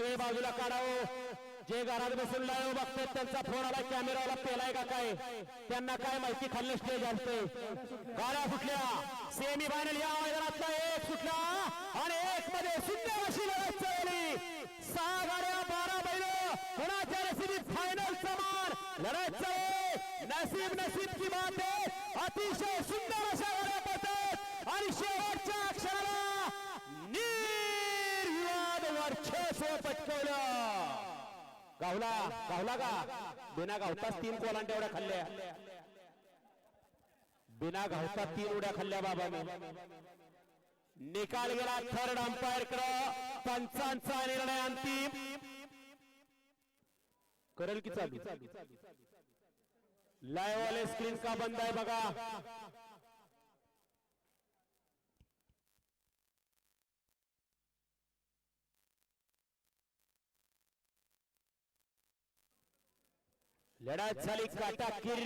ते बाजूला काढावं. जे घरात बसून लाईव्ह बघतात त्यांचा फोन आला कॅमेराला पेलाय का काय त्यांना काय माहिती खाल्लं स्टेज असते. गाड्या फुटल्या सेमी फायनल या मैदानातला एक सुटला आणि एक मध्ये सुंदर अशी लढत चालली. 6 गाड्या 12 बैल कोणाच्या नशिबीत फायनल समान लढत चालली. नसीब नसीब की बात है. अतिशय सुंदर अशा गाड्या पडतात आणि शेवटच्या अक्षराला निर्विवाद वर्चस्व पटकवलं. गावला गावला का बिना गावताच 3 कोलांट्या उड्या खाल्ल्या. बिना गावता 3 उड्या खाल्ल्या बाबाने. निकाल गेला थर्ड अंपायर कडे. पंचांचा निर्णय अंतिम करेल की चालू. लाईव्ह वाले स्क्रीन का बंद आहे बघा. लढत झाली काटाकीर.